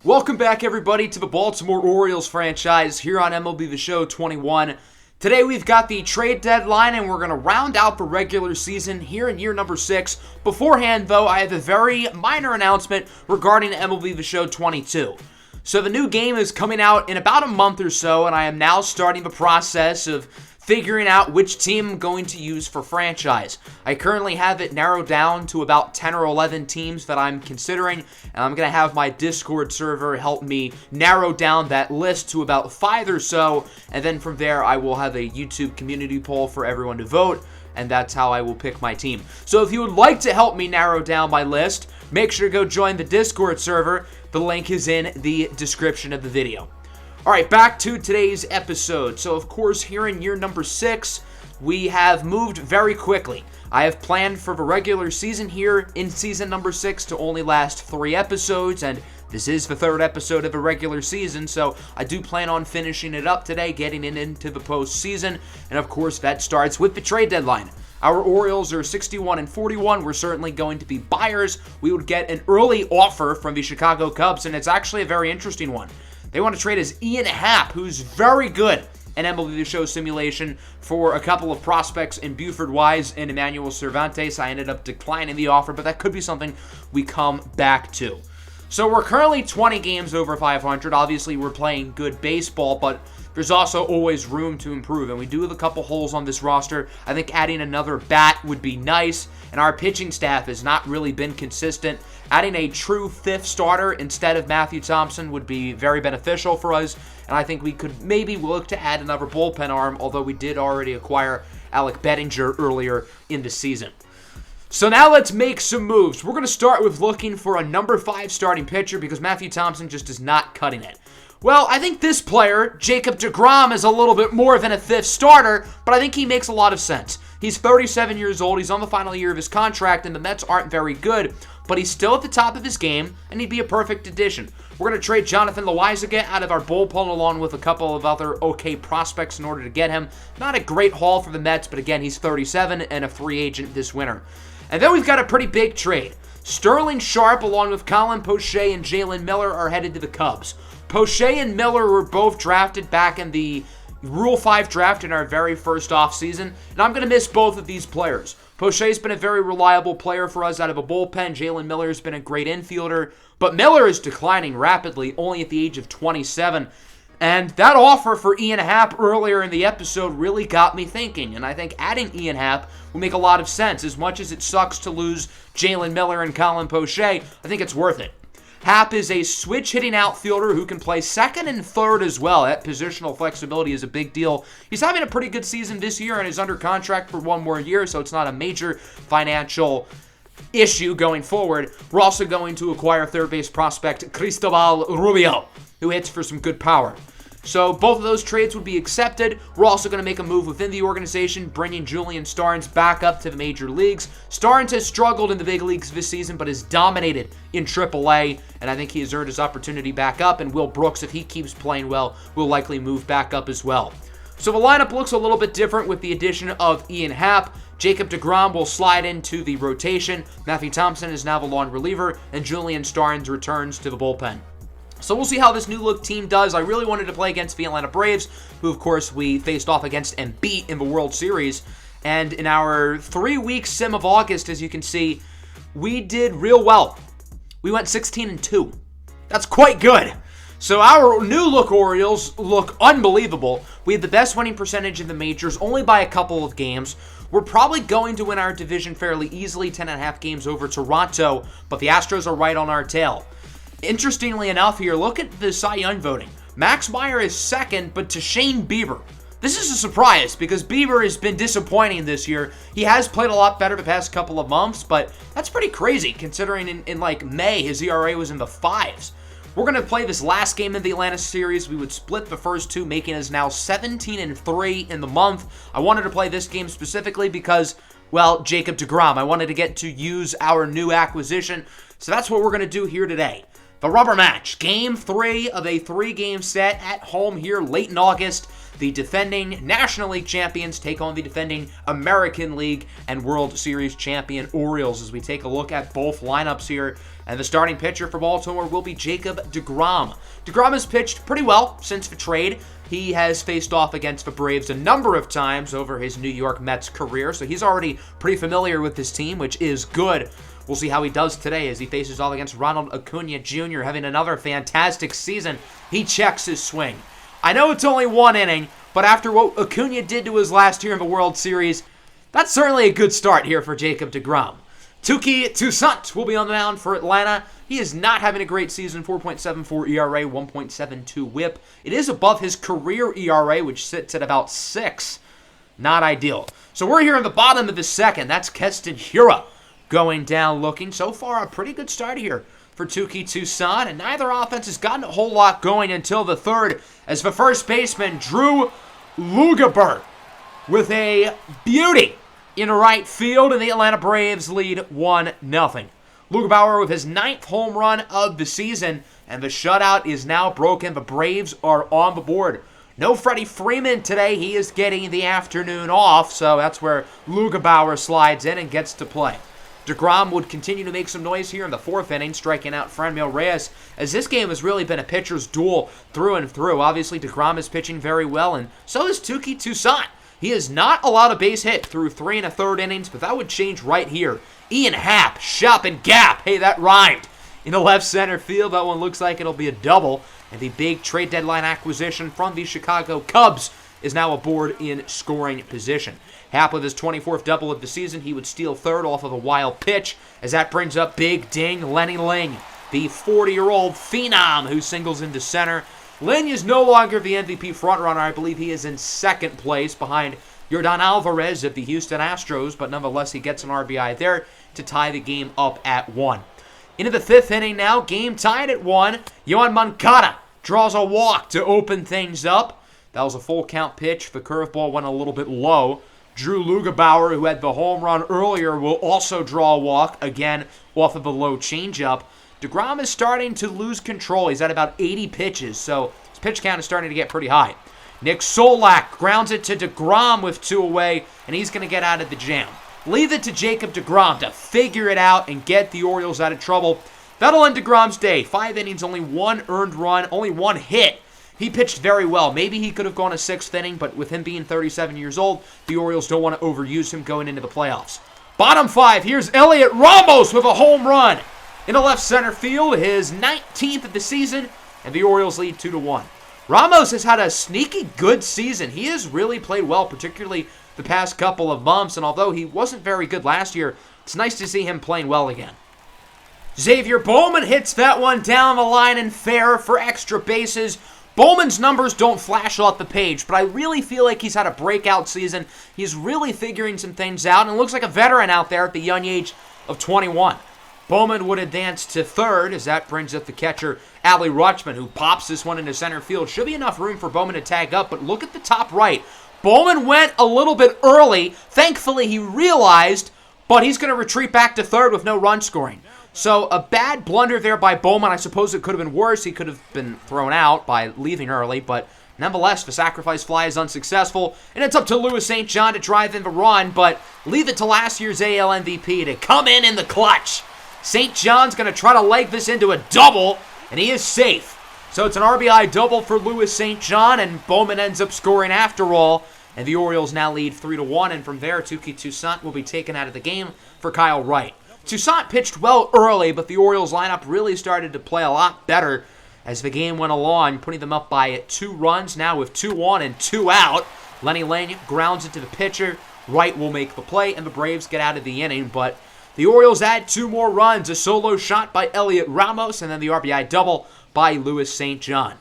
Welcome back, everybody, to the Baltimore Orioles franchise here on MLB The Show 21. Today we've got the trade deadline, and we're going to round out the regular season here in year number 6. Beforehand, though, I have a very minor announcement regarding MLB The Show 22. So the new game is coming out in about a month or so, and I am now starting the process of figuring out which team I'm going to use for franchise. I currently have it narrowed down to about 10 or 11 teams that I'm considering, and I'm going to have my Discord server help me narrow down that list to about 5 or so, and then from there I will have a YouTube community poll for everyone to vote, and that's how I will pick my team. So if you would like to help me narrow down my list, make sure to go join the Discord server. The link is in the description of the video. Alright, back to today's episode. So, of course, here in year number 6, we have moved very quickly. I have planned for the regular season here in season number 6 to only last 3 episodes, and this is the 3rd episode of the regular season, so I do plan on finishing it up today, getting it into the postseason, and of course, that starts with the trade deadline. Our Orioles are 61 and 41. We're certainly going to be buyers. We would get an early offer from the Chicago Cubs, and it's actually a very interesting one. They want to trade as Ian Happ, who's very good in MLB The Show simulation, for a couple of prospects in Buford Wise and Emmanuel Cervantes. I ended up declining the offer, but that could be something we come back to. So we're currently 20 games over 500. Obviously, we're playing good baseball, but there's also always room to improve, and we do have a couple holes on this roster. I think adding another bat would be nice, and our pitching staff has not really been consistent. Adding a true 5th starter instead of Matthew Thompson would be very beneficial for us, and I think we could maybe look to add another bullpen arm, although we did already acquire Alec Bettinger earlier in the season. So now let's make some moves. We're going to start with looking for a number 5 starting pitcher because Matthew Thompson just is not cutting it. Well, I think this player, Jacob deGrom, is a little bit more than a 5th starter, but I think he makes a lot of sense. He's 37 years old, he's on the final year of his contract, and the Mets aren't very good, but he's still at the top of his game, and he'd be a perfect addition. We're going to trade Jonathan Loaisiga out of our bullpen along with a couple of other okay prospects in order to get him. Not a great haul for the Mets, but again, he's 37 and a free agent this winter. And then we've got a pretty big trade. Sterling Sharp, along with Colin Poche and Jalen Miller, are headed to the Cubs. Poche and Miller were both drafted back in the Rule 5 draft in our very first offseason, and I'm going to miss both of these players. Poche's been a very reliable player for us out of a bullpen. Jalen Miller's been a great infielder, but Miller is declining rapidly, only at the age of 27. And that offer for Ian Happ earlier in the episode really got me thinking, and I think adding Ian Happ will make a lot of sense. As much as it sucks to lose Jalen Miller and Colin Poche, I think it's worth it. Happ is a switch-hitting outfielder who can play 2nd and 3rd as well. That positional flexibility is a big deal. He's having a pretty good season this year and is under contract for 1 more year, so it's not a major financial issue going forward. We're also going to acquire 3rd base prospect Cristobal Rubio, who hits for some good power. So both of those trades would be accepted. We're also going to make a move within the organization, bringing Julian Starnes back up to the major leagues. Starnes has struggled in the big leagues this season, but has dominated in AAA, and I think he has earned his opportunity back up, and Will Brooks, if he keeps playing well, will likely move back up as well. So the lineup looks a little bit different with the addition of Ian Happ. Jacob deGrom will slide into the rotation. Matthew Thompson is now the long reliever, and Julian Starnes returns to the bullpen. So we'll see how this new-look team does. I really wanted to play against the Atlanta Braves, who, of course, we faced off against and beat in the World Series. And in our 3-week sim of August, as you can see, we did real well. We went 16-2. That's quite good. So our new-look Orioles look unbelievable. We had the best winning percentage in the majors, only by a couple of games. We're probably going to win our division fairly easily, 10.5 games over Toronto, but the Astros are right on our tail. Interestingly enough here, look at the Cy Young voting. Max Meyer is 2nd, but to Shane Bieber. This is a surprise because Bieber has been disappointing this year. He has played a lot better the past couple of months, but that's pretty crazy considering in like May his ERA was in the 5s. We're going to play this last game in the Atlanta series. We would split the first 2, making us now 17-3 in the month. I wanted to play this game specifically because, well, Jacob deGrom. I wanted to get to use our new acquisition, so that's what we're going to do here today. The rubber match, Game 3 of a 3-game set at home here late in August. The defending National League champions take on the defending American League and World Series champion Orioles as we take a look at both lineups here. And the starting pitcher for Baltimore will be Jacob deGrom. deGrom has pitched pretty well since the trade. He has faced off against the Braves a number of times over his New York Mets career, so he's already pretty familiar with this team, which is good. We'll see how he does today as he faces off against Ronald Acuna Jr., having another fantastic season. He checks his swing. I know it's only 1 inning, but after what Acuna did to his last year in the World Series, that's certainly a good start here for Jacob deGrom. Touki Toussaint will be on the mound for Atlanta. He is not having a great season, 4.74 ERA, 1.72 whip. It is above his career ERA, which sits at about 6. Not ideal. So we're here in the bottom of the second. That's Keston Hiura going down looking. So far, a pretty good start here for Touki Toussaint, and neither offense has gotten a whole lot going until the third, as the first baseman, Drew Lugebauer, with a beauty in right field, and the Atlanta Braves lead 1-0. Lugebauer with his 9th home run of the season, and the shutout is now broken. The Braves are on the board. No Freddie Freeman today. He is getting the afternoon off, so that's where Lugebauer slides in and gets to play. deGrom would continue to make some noise here in the 4th inning, striking out Franmil Reyes, as this game has really been a pitcher's duel through and through. Obviously, deGrom is pitching very well, and so is Touki Toussaint. He has not allowed a base hit through 3 1/3 innings, but that would change right here. Ian Happ, shop and gap. Hey, that rhymed. In the left center field, that one looks like it'll be a double, and the big trade deadline acquisition from the Chicago Cubs is now aboard in scoring position. Happ with his 24th double of the season. He would steal third off of a wild pitch, as that brings up big ding Lenny Ling, the 40-year-old phenom who singles into center. Ling is no longer the MVP frontrunner. I believe he is in 2nd place behind Yordan Alvarez of the Houston Astros, but nonetheless he gets an RBI there to tie the game up at 1. Into the 5th inning now, game tied at 1. Yoan Moncada draws a walk to open things up. That was a full count pitch. The curveball went a little bit low. Drew Lugebauer, who had the home run earlier, will also draw a walk, again off of a low changeup. deGrom is starting to lose control. He's at about 80 pitches, so his pitch count is starting to get pretty high. Nick Solak grounds it to deGrom with 2 away, and he's going to get out of the jam. Leave it to Jacob deGrom to figure it out and get the Orioles out of trouble. That'll end deGrom's day. 5 innings, only 1 earned run, only 1 hit. He pitched very well. Maybe he could have gone a 6th inning, but with him being 37 years old, the Orioles don't want to overuse him going into the playoffs. Bottom 5, here's Elliot Ramos with a home run in the left center field, his 19th of the season, and the Orioles lead 2-1. Ramos has had a sneaky good season. He has really played well, particularly the past couple of months, and although he wasn't very good last year, it's nice to see him playing well again. Xavier Bowman hits that one down the line and fair for extra bases. Bowman's numbers don't flash off the page, but I really feel like he's had a breakout season. He's really figuring some things out and looks like a veteran out there at the young age of 21. Bowman would advance to 3rd as that brings up the catcher, Adley Rutschman, who pops this one into center field. Should be enough room for Bowman to tag up, but look at the top right. Bowman went a little bit early. Thankfully, he realized, but he's going to retreat back to 3rd with no run scoring. So a bad blunder there by Bowman. I suppose it could have been worse. He could have been thrown out by leaving early, but nonetheless, the sacrifice fly is unsuccessful, and it's up to Louis St. John to drive in the run, but leave it to last year's AL MVP to come in the clutch. St. John's going to try to leg this into a double, and he is safe. So it's an RBI double for Louis St. John, and Bowman ends up scoring after all, and the Orioles now lead 3-1, and from there, Touki Toussaint will be taken out of the game for Kyle Wright. Toussaint pitched well early, but the Orioles lineup really started to play a lot better as the game went along, putting them up by 2 runs, now with 2 on and 2 out. Lenny Ling grounds it to the pitcher. Wright will make the play, and the Braves get out of the inning, but the Orioles add 2 more runs, a solo shot by Elliot Ramos, and then the RBI double by Louis St. John.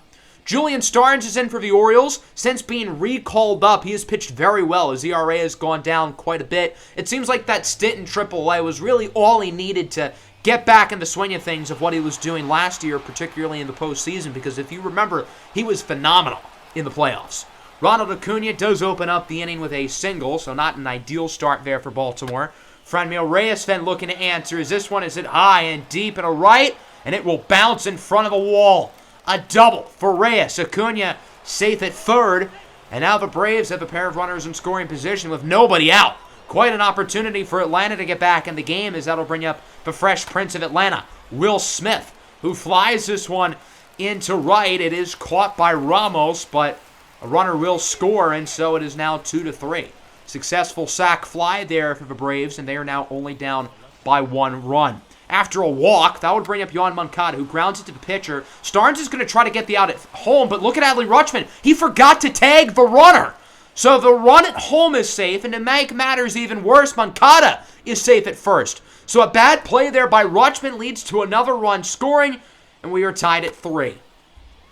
Julian Starnes is in for the Orioles. Since being recalled up, he has pitched very well. His ERA has gone down quite a bit. It seems like that stint in AAA was really all he needed to get back in the swing of things of what he was doing last year, particularly in the postseason, because if you remember, he was phenomenal in the playoffs. Ronald Acuna does open up the inning with a single, so not an ideal start there for Baltimore. Franmil Reyes then looking to answer. Is this one, is it high and deep and a right? and it will bounce in front of the wall. A double for Reyes. Acuna safe at third, and now the Braves have a pair of runners in scoring position with nobody out. Quite an opportunity for Atlanta to get back in the game, as that'll bring up the fresh prince of Atlanta, Will Smith, who flies this one into right. It is caught by Ramos, but a runner will score, and so it is now 2-3. Successful sac fly there for the Braves, and they are now only down by 1 run. After a walk, that would bring up Yoan Moncada, who grounds it to the pitcher. Starnes is going to try to get the out at home, but look at Adley Rutschman. He forgot to tag the runner. So the run at home is safe, and to make matters even worse, Moncada is safe at first. So a bad play there by Rutschman leads to another run scoring, and we are tied at 3.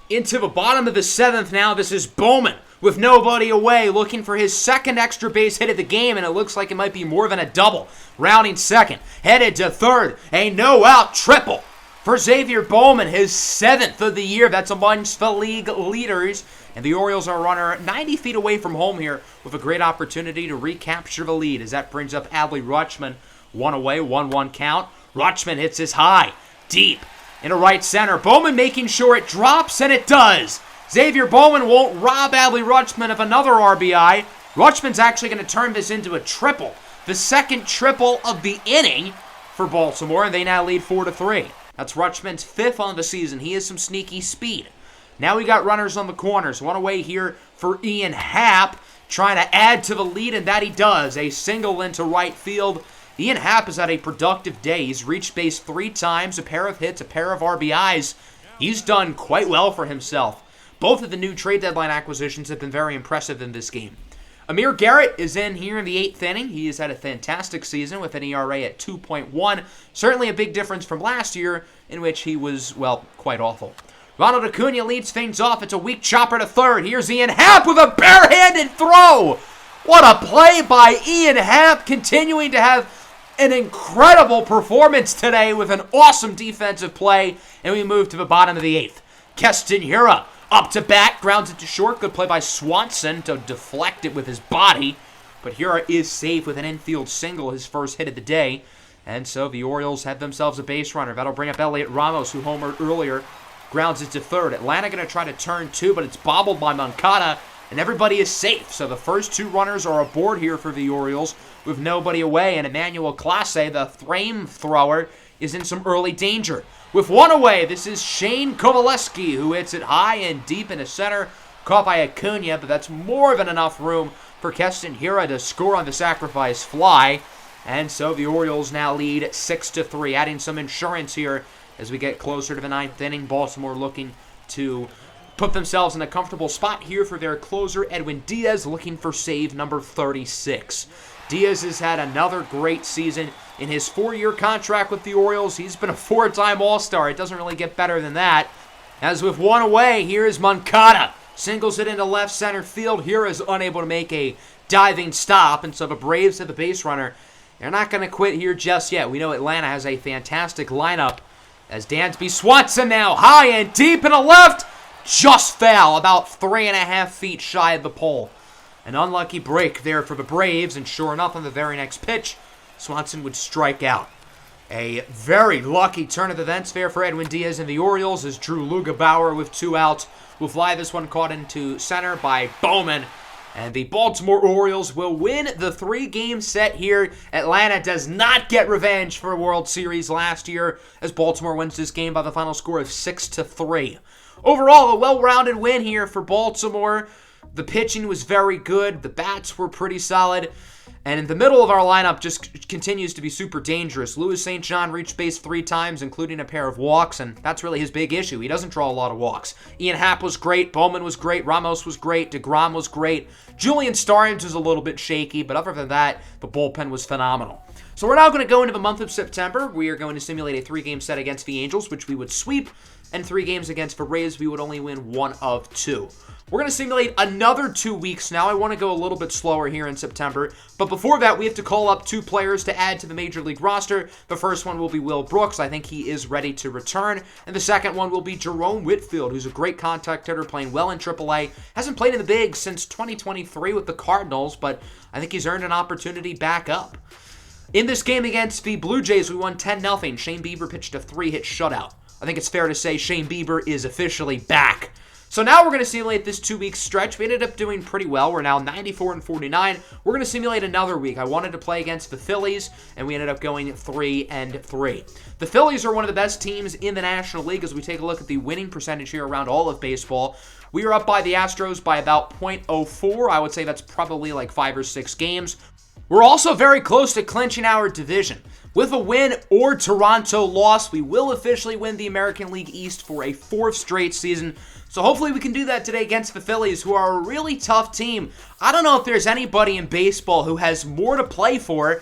Into the bottom of the 7th now, this is Bowman with nobody away, looking for his second extra base hit of the game, and it looks like it might be more than a double. Rounding second, headed to third, a no-out triple for Xavier Bowman, his 7th of the year. That's amongst the league leaders, and the Orioles are a runner 90 feet away from home here with a great opportunity to recapture the lead, as that brings up Adley Rutschman. 1 away, 1-1 count. Rutschman hits his high, deep, into right center. Bowman making sure it drops, and it does. Xavier Bowman won't rob Adley Rutschman of another RBI. Rutschman's actually going to turn this into a triple. The second triple of the inning for Baltimore, and they now lead 4-3. That's Rutschman's 5th on the season. He has some sneaky speed. Now we got runners on the corners. 1 away here for Ian Happ, trying to add to the lead, and that he does. A single into right field. Ian Happ has had a productive day. He's reached base 3 times, a pair of hits, a pair of RBIs. He's done quite well for himself. Both of the new trade deadline acquisitions have been very impressive in this game. Amir Garrett is in here in the 8th inning. He has had a fantastic season with an ERA at 2.1. Certainly a big difference from last year, in which he was, well, quite awful. Ronald Acuna leads things off. It's a weak chopper to third. Here's Ian Happ with a barehanded throw. What a play by Ian Happ, continuing to have an incredible performance today with an awesome defensive play. And we move to the bottom of the 8th. Keston Hiura up to bat, grounds it to short. Good play by Swanson to deflect it with his body. But Hiura is safe with an infield single, his first hit of the day. And so the Orioles have themselves a base runner. That'll bring up Elliot Ramos, who homered earlier. Grounds it to third. Atlanta going to try to turn 2, but it's bobbled by Moncada, and everybody is safe. So the first 2 runners are aboard here for the Orioles with nobody away. And Emmanuel Clase, the frame thrower, is in some early danger. With 1 away, this is Shane Kovaleski, who hits it high and deep into center. Caught by Acuna, but that's more than enough room for Keston Hiura to score on the sacrifice fly. And so the Orioles now lead 6-3, adding some insurance here as we get closer to the 9th inning. Baltimore looking to put themselves in a comfortable spot here for their closer, Edwin Diaz, looking for save number 36. Diaz has had another great season. In his 4-year contract with the Orioles, he's been a 4-time All-Star. It doesn't really get better than that. As with 1 away, here is Moncada. Singles it into left center field. Here is unable to make a diving stop, and so the Braves have the base runner. They're not going to quit here just yet. We know Atlanta has a fantastic lineup, as Dansby Swanson now high and deep in the left. Just foul, about 3.5 feet shy of the pole. An unlucky break there for the Braves, and sure enough, on the very next pitch, Swanson would strike out. A very lucky turn of events there for Edwin Diaz and the Orioles, as Drew Lugebauer with 2 outs will fly this one caught into center by Bowman. And the Baltimore Orioles will win the 3-game set here. Atlanta does not get revenge for a World Series last year, as Baltimore wins this game by the final score of 6-3. Overall, a well-rounded win here for Baltimore. The pitching was very good. The bats were pretty solid. And in the middle of our lineup just continues to be super dangerous. Louis St. John reached base 3 times, including a pair of walks, and that's really his big issue. He doesn't draw a lot of walks. Ian Happ was great. Bowman was great. Ramos was great. DeGrom was great. Julian Starnes was a little bit shaky, but other than that, the bullpen was phenomenal. So we're now going to go into the month of September. We are going to simulate a 3-game set against the Angels, which we would sweep, and 3 games against the Rays, we would only win 1 of 2. We're going to simulate another 2 weeks now. I want to go a little bit slower here in September. But before that, we have to call up 2 players to add to the Major League roster. The first one will be Will Brooks. I think he is ready to return. And the second one will be Jerome Whitfield, who's a great contact hitter, playing well in AAA. Hasn't played in the bigs since 2023 with the Cardinals, but I think he's earned an opportunity back up. In this game against the Blue Jays, we won 10-0. Shane Bieber pitched a 3-hit shutout. I think it's fair to say Shane Bieber is officially back. So now we're going to simulate this 2-week stretch. We ended up doing pretty well. We're now 94-49. We're going to simulate another week. I wanted to play against the Phillies, and we ended up going 3-3. The Phillies are one of the best teams in the National League as we take a look at the winning percentage here around all of baseball. We are up by the Astros by about .04. I would say that's probably like 5 or 6 games. We're also very close to clinching our division. With a win or Toronto loss, we will officially win the American League East for a 4th straight season. So hopefully we can do that today against the Phillies, who are a really tough team. I don't know if there's anybody in baseball who has more to play for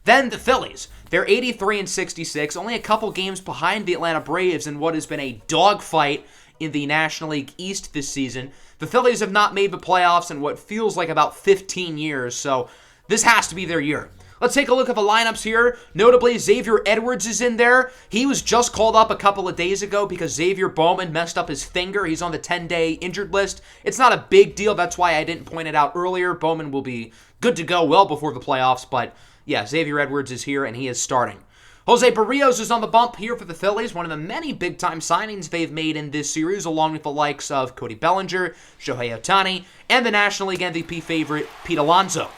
than the Phillies. They're 83-66, only a couple games behind the Atlanta Braves in what has been a dogfight in the National League East this season. The Phillies have not made the playoffs in what feels like about 15 years, so this has to be their year. Let's take a look at the lineups here. Notably, Xavier Edwards is in there. He was just called up a couple of days ago because Xavier Bowman messed up his finger. He's on the 10-day injured list. It's not a big deal. That's why I didn't point it out earlier. Bowman will be good to go well before the playoffs. But yeah, Xavier Edwards is here and he is starting. Jose Barrios is on the bump here for the Phillies, one of the many big-time signings they've made in this series, along with the likes of Cody Bellinger, Shohei Ohtani, and the National League MVP favorite, Pete Alonso.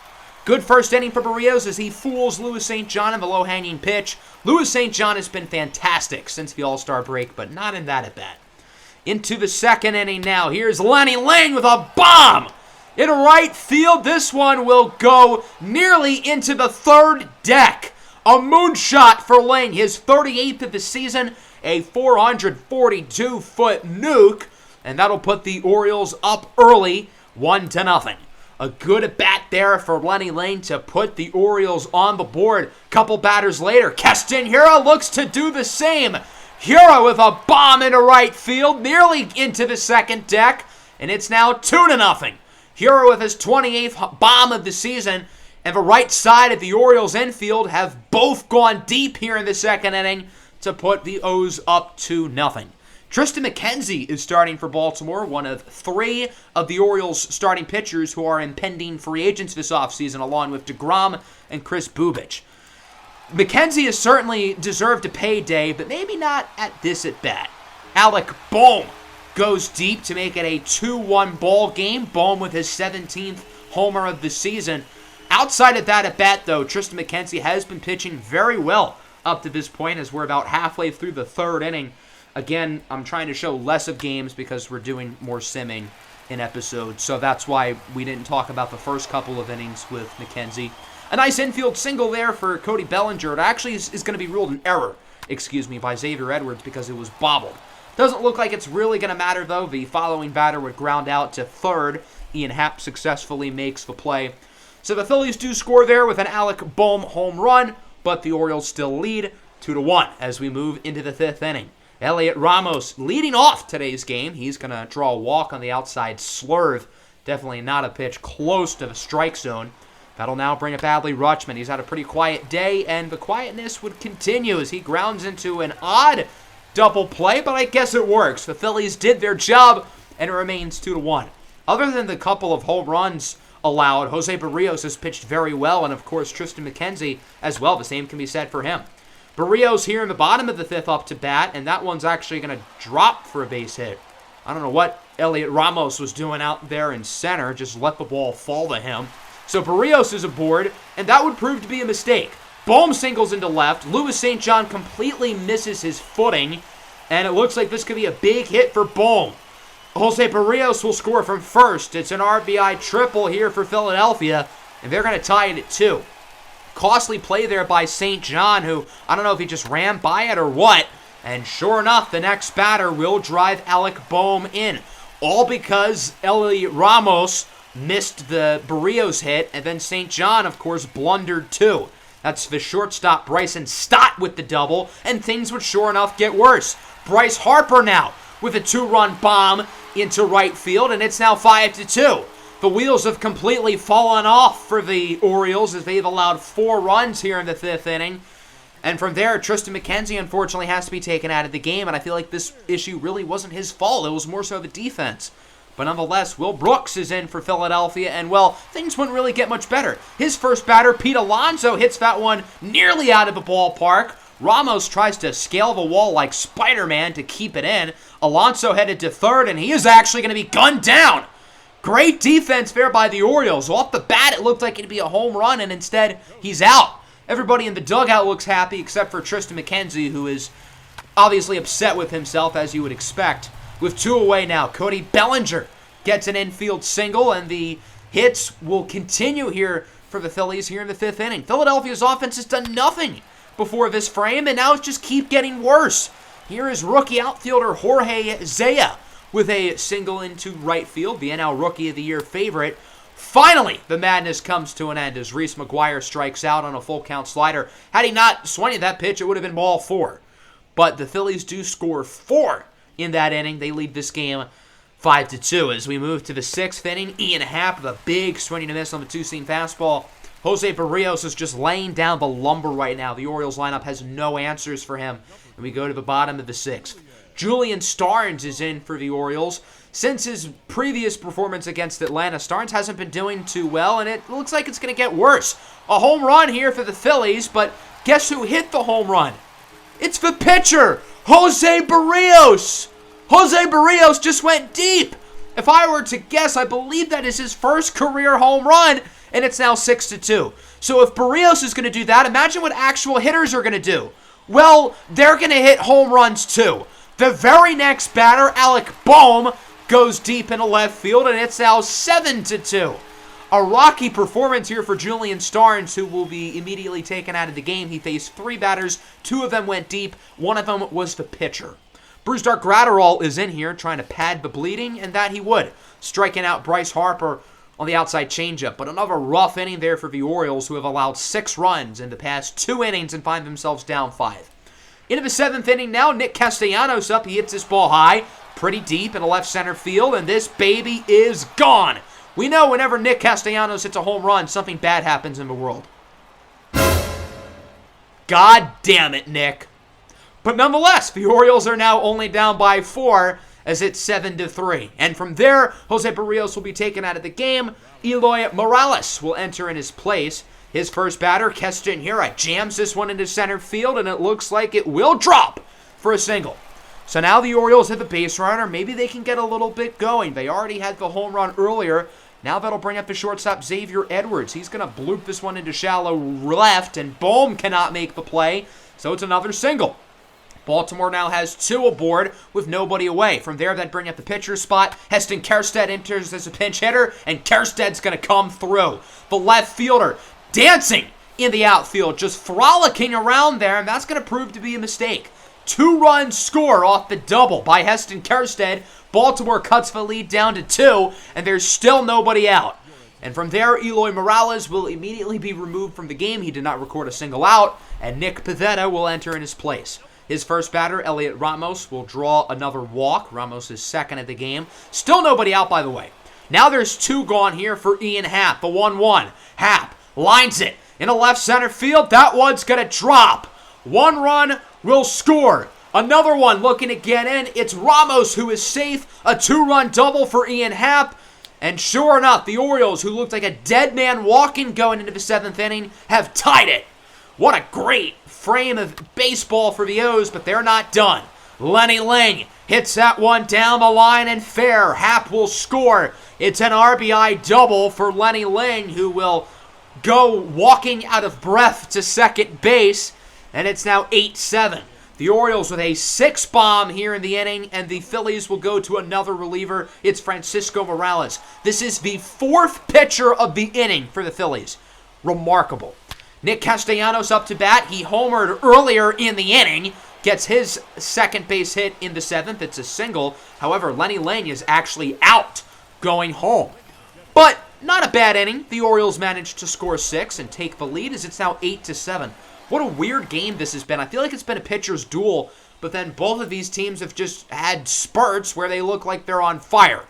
Good first inning for Barrios as he fools Louis St. John in the low-hanging pitch. Louis St. John has been fantastic since the All-Star break, but not in that at-bat. Into the second inning now. Here's Lenny Lane with a bomb in right field. This one will go nearly into the third deck. A moonshot for Lane, his 38th of the season, a 442-foot nuke, and that'll put the Orioles up early, 1-0. A good at-bat there for Lenny Lane to put the Orioles on the board. Couple batters later, Keston Hiura looks to do the same. Hiura with a bomb into right field, nearly into the second deck, and it's now 2-0. Hiura with his 28th bomb of the season, and the right side of the Orioles infield have both gone deep here in the second inning to put the O's up 2-0. Tristan McKenzie is starting for Baltimore, one of 3 of the Orioles' starting pitchers who are impending free agents this offseason, along with DeGrom and Chris Bubich. McKenzie has certainly deserved a payday, but maybe not at this at-bat. Alec Bohm goes deep to make it a 2-1 ball game. Bohm with his 17th homer of the season. Outside of that at-bat, though, Tristan McKenzie has been pitching very well up to this point as we're about halfway through the third inning. Again, I'm trying to show less of games because we're doing more simming in episodes, so that's why we didn't talk about the first couple of innings with McKenzie. A nice infield single there for Cody Bellinger. It actually is going to be ruled an error, by Xavier Edwards because it was bobbled. Doesn't look like it's really going to matter, though. The following batter would ground out to third. Ian Happ successfully makes the play. So the Phillies do score there with an Alec Bohm home run, but the Orioles still lead 2-1 as we move into the 5th inning. Elliot Ramos leading off today's game. He's going to draw a walk on the outside slurve. Definitely not a pitch close to the strike zone. That'll now bring up Adley Rutschman. He's had a pretty quiet day, and the quietness would continue as he grounds into an odd double play, but I guess it works. The Phillies did their job, and it remains 2-1. Other than the couple of home runs allowed, Jose Barrios has pitched very well, and of course Tristan McKenzie as well. The same can be said for him. Barrios here in the bottom of the 5th up to bat, and that one's actually going to drop for a base hit. I don't know what Elliot Ramos was doing out there in center, just let the ball fall to him. So Barrios is aboard, and that would prove to be a mistake. Bohm singles into left. Louis St. John completely misses his footing, and it looks like this could be a big hit for Bohm. Jose Barrios will score from first. It's an RBI triple here for Philadelphia, and they're going to tie it at 2. Costly play there by St. John, who, I don't know if he just ran by it or what. And sure enough, the next batter will drive Alec Bohm in. All because Elliot Ramos missed the Barrios hit, and then St. John, of course, blundered too. That's the shortstop Bryson Stott with the double, and things would sure enough get worse. Bryce Harper now with a 2-run bomb into right field, and it's now 5-2. The wheels have completely fallen off for the Orioles as they've allowed 4 runs here in the 5th inning. And from there, Tristan McKenzie unfortunately has to be taken out of the game, and I feel like this issue really wasn't his fault. It was more so the defense. But nonetheless, Will Brooks is in for Philadelphia, and well, things wouldn't really get much better. His first batter, Pete Alonso, hits that one nearly out of the ballpark. Ramos tries to scale the wall like Spider-Man to keep it in. Alonso headed to third, and he is actually going to be gunned down. Great defense there by the Orioles. Off the bat, it looked like it'd be a home run, and instead, he's out. Everybody in the dugout looks happy except for Tristan McKenzie, who is obviously upset with himself, as you would expect. With 2 away now, Cody Bellinger gets an infield single, and the hits will continue here for the Phillies here in the 5th inning. Philadelphia's offense has done nothing before this frame, and now it's just keep getting worse. Here is rookie outfielder Jorge Zaya with a single into right field, the NL Rookie of the Year favorite. Finally, the madness comes to an end as Reese McGuire strikes out on a full count slider. Had he not swung at that pitch, it would have been ball 4. But the Phillies do score 4 in that inning. They lead this game 5-2. As we move to the 6th inning, Ian Happ with a big swing and a miss on the two-seam fastball. Jose Barrios is just laying down the lumber right now. The Orioles lineup has no answers for him. And we go to the bottom of the 6th. Julian Starnes is in for the Orioles. Since his previous performance against Atlanta, Starnes hasn't been doing too well, and it looks like it's going to get worse. A home run here for the Phillies, but guess who hit the home run? It's the pitcher, Jose Barrios. Jose Barrios just went deep. If I were to guess, I believe that is his first career home run, and it's now 6-2. So if Barrios is going to do that, imagine what actual hitters are going to do. Well, they're going to hit home runs too. The very next batter, Alec Bohm, goes deep into left field, and it's now 7-2. A rocky performance here for Julian Starnes, who will be immediately taken out of the game. He faced 3 batters. 2 of them went deep. 1 of them was the pitcher. Brusdar Graterol is in here trying to pad the bleeding, and that he would, striking out Bryce Harper on the outside changeup. But another rough inning there for the Orioles, who have allowed 6 runs in the past 2 innings and find themselves down 5. Into the 7th inning now, Nick Castellanos up. He hits this ball high, pretty deep in the left center field, and this baby is gone. We know whenever Nick Castellanos hits a home run, something bad happens in the world. God damn it, Nick. But nonetheless, the Orioles are now only down by 4 as it's 7-3. And from there, Jose Barrios will be taken out of the game. Eloy Morales will enter in his place. His first batter, Keston Hiura, jams this one into center field, and it looks like it will drop for a single. So now the Orioles have the base runner. Maybe they can get a little bit going. They already had the home run earlier. Now that'll bring up the shortstop, Xavier Edwards. He's going to bloop this one into shallow left, and Bohm cannot make the play. So it's another single. Baltimore now has 2 aboard with nobody away. From there, that bring up the pitcher spot. Heston Kjerstad enters as a pinch hitter, and Kjerstad's going to come through. The left fielder dancing in the outfield, just frolicking around there, and that's going to prove to be a mistake. 2-run score off the double by Heston Kjerstad. Baltimore cuts the lead down to 2, and there's still nobody out. And from there, Eloy Morales will immediately be removed from the game. He did not record a single out, and Nick Pivetta will enter in his place. His first batter, Elliot Ramos, will draw another walk. Ramos is second at the game. Still nobody out, by the way. Now there's 2 gone here for Ian Happ, the 1-1. Happ lines it in a left center field. That one's going to drop. 1 run will score. Another one looking to get in. It's Ramos who is safe. A 2-run double for Ian Happ. And sure enough, the Orioles, who looked like a dead man walking going into the 7th inning, have tied it. What a great frame of baseball for the O's, but they're not done. Lenny Ling hits that one down the line and fair. Happ will score. It's an RBI double for Lenny Ling, who will go walking out of breath to second base, and it's now 8-7. The Orioles with a 6 bomb here in the inning, and the Phillies will go to another reliever. It's Francisco Morales. This is the 4th pitcher of the inning for the Phillies. Remarkable. Nick Castellanos up to bat. He homered earlier in the inning. Gets his second base hit in the 7th. It's a single. However, Lenny Ling is actually out, going home. But not a bad inning. The Orioles managed to score 6 and take the lead as it's now 8-7. What a weird game this has been. I feel like it's been a pitcher's duel, but then both of these teams have just had spurts where they look like they're on fire.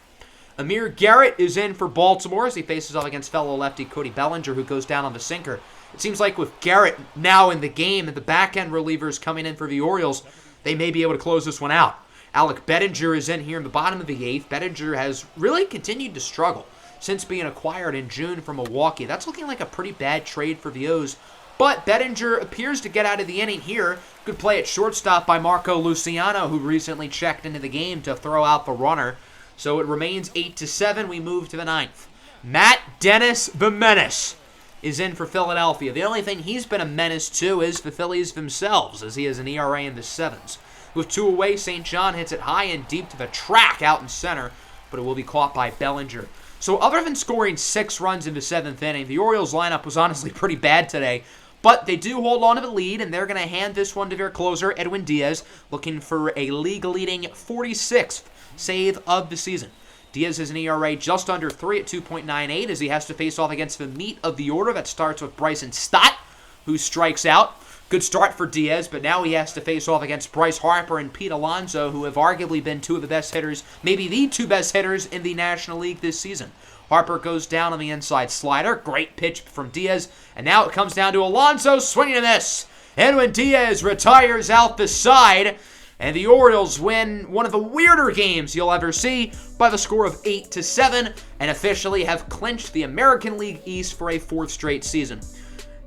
Amir Garrett is in for Baltimore as he faces off against fellow lefty Cody Bellinger, who goes down on the sinker. It seems like with Garrett now in the game and the back-end relievers coming in for the Orioles, they may be able to close this one out. Alec Bettinger is in here in the bottom of the 8th. Bettinger has really continued to struggle since being acquired in June from Milwaukee. That's looking like a pretty bad trade for the O's. but Bettinger appears to get out of the inning here. Good play at shortstop by Marco Luciano, who recently checked into the game to throw out the runner. So it remains 8-7. We move to the ninth. Matt Dennis, the Menace, is in for Philadelphia. The only thing he's been a menace to is the Phillies themselves, as he has an ERA in the 7s. With 2 away, St. John hits it high and deep to the track out in center, but it will be caught by Bellinger. So other than scoring 6 runs in the 7th inning, the Orioles lineup was honestly pretty bad today. But they do hold on to the lead, and they're going to hand this one to their closer, Edwin Diaz, looking for a league-leading 46th save of the season. Diaz has an ERA just under 3 at 2.98 as he has to face off against the meat of the order that starts with Bryson Stott, who strikes out. Good start for Diaz, but now he has to face off against Bryce Harper and Pete Alonso, who have arguably been 2 of the best hitters, maybe the 2 best hitters in the National League this season. Harper goes down on the inside slider. Great pitch from Diaz. And now it comes down to Alonso swinging a miss. Edwin Diaz retires out the side. And the Orioles win one of the weirder games you'll ever see by the score of 8-7 and officially have clinched the American League East for a 4th straight season.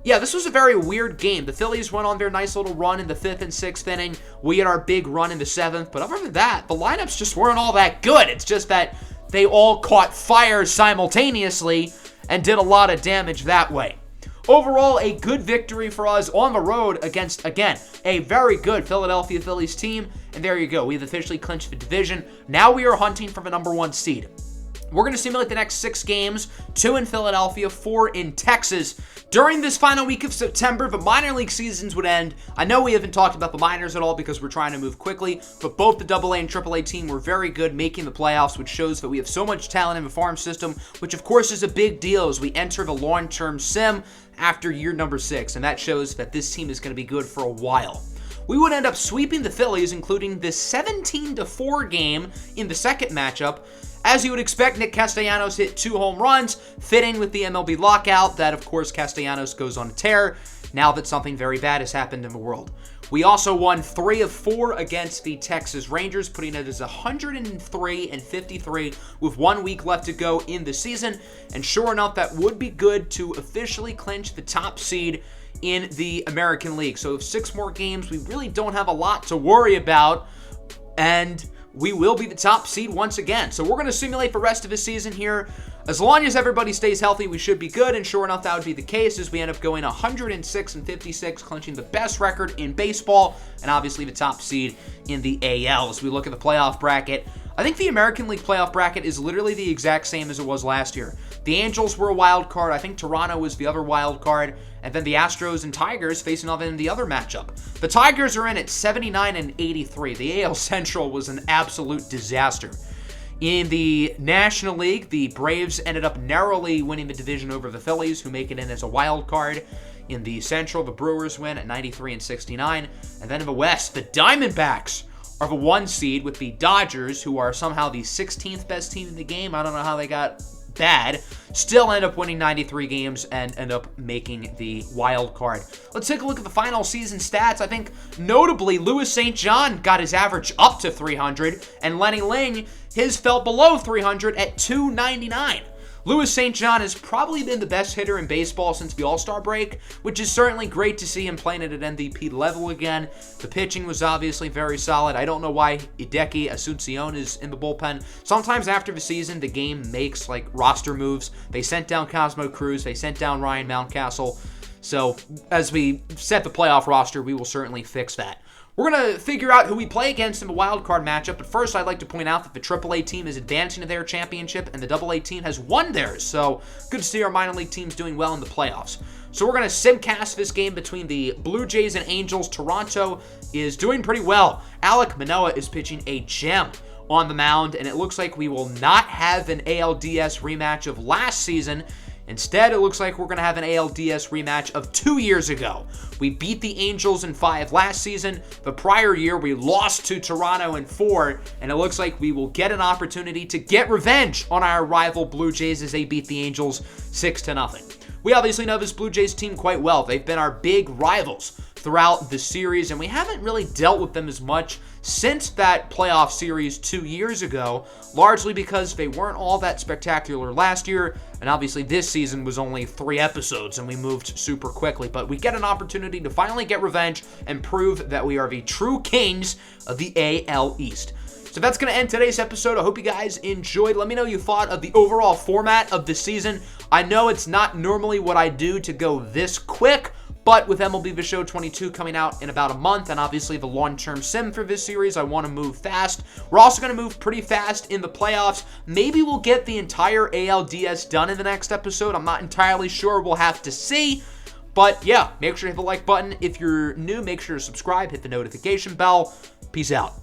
Yeah, this was a very weird game. The Phillies went on their nice little run in the 5th and 6th inning. We had our big run in the 7th. But other than that, the lineups just weren't all that good. It's just that they all caught fire simultaneously and did a lot of damage that way. Overall, a good victory for us on the road against, again, a very good Philadelphia Phillies team. And there you go. We've officially clinched the division. Now we are hunting for the number 1 seed. We're going to simulate the next 6 games, 2 in Philadelphia, 4 in Texas. During this final week of September, the minor league seasons would end. I know we haven't talked about the minors at all because we're trying to move quickly, but both the AA and AAA team were very good making the playoffs, which shows that we have so much talent in the farm system, which of course is a big deal as we enter the long-term sim after year number 6, and that shows that this team is going to be good for a while. We would end up sweeping the Phillies, including the 17-4 game in the second matchup. As you would expect, Nick Castellanos hit 2 home runs, fitting with the MLB lockout. That, of course, Castellanos goes on a tear now that something very bad has happened in the world. We also won 3 of 4 against the Texas Rangers, putting it as 103-53 with 1 week left to go in the season. And sure enough, that would be good to officially clinch the top seed in the American League. So 6 more games, we really don't have a lot to worry about, and we will be the top seed once again. So we're going to simulate the rest of the season here. As long as everybody stays healthy, we should be good, and sure enough, that would be the case as we end up going 106-56, clinching the best record in baseball, and obviously the top seed in the AL. As we look at the playoff bracket, I think the American League playoff bracket is literally the exact same as it was last year. The Angels were a wild card. I think Toronto was the other wild card. And then the Astros and Tigers facing off in the other matchup. The Tigers are in at 79-83. The AL Central was an absolute disaster. In the National League, the Braves ended up narrowly winning the division over the Phillies, who make it in as a wild card. In the Central, the Brewers win at 93-69. And then in the West, the Diamondbacks are the 1 seed with the Dodgers, who are somehow the 16th best team in the game. I don't know how they got bad, still end up winning 93 games and end up making the wild card. Let's take a look at the final season stats. I think notably Louis St. John got his average up to 300, and Lenny Ling, his fell below 300 at 299. Louis St. John has probably been the best hitter in baseball since the All-Star break, which is certainly great to see him playing at an MVP level again. The pitching was obviously very solid. I don't know why Hideki Asuncion is in the bullpen. Sometimes after the season, the game makes like roster moves. They sent down Cosmo Cruz. They sent down Ryan Mountcastle. So as we set the playoff roster, we will certainly fix that. We're going to figure out who we play against in the wild card matchup, but first I'd like to point out that the AAA team is advancing to their championship and the AA team has won theirs, so good to see our minor league teams doing well in the playoffs. So we're going to simcast this game between the Blue Jays and Angels. Toronto is doing pretty well. Alek Manoah is pitching a gem on the mound, and it looks like we will not have an ALDS rematch of last season. Instead, it looks like we're going to have an ALDS rematch of 2 years ago. We beat the Angels in 5 last season. The prior year, we lost to Toronto in 4, and it looks like we will get an opportunity to get revenge on our rival Blue Jays as they beat the Angels 6-0. We obviously know this Blue Jays team quite well. They've been our big rivals throughout the series, and we haven't really dealt with them as much since that playoff series 2 years ago, largely because they weren't all that spectacular last year, and obviously this season was only 3 episodes and we moved super quickly. But we get an opportunity to finally get revenge and prove that we are the true kings of the AL East. So that's going to end today's episode. I hope you guys enjoyed. Let me know what you thought of the overall format of the season. I know it's not normally what I do to go this quick, but with MLB The Show 22 coming out in about a month, and obviously the long-term sim for this series, I want to move fast. We're also going to move pretty fast in the playoffs. Maybe we'll get the entire ALDS done in the next episode. I'm not entirely sure. We'll have to see. But yeah, make sure to hit the like button. If you're new, make sure to subscribe, hit the notification bell. Peace out.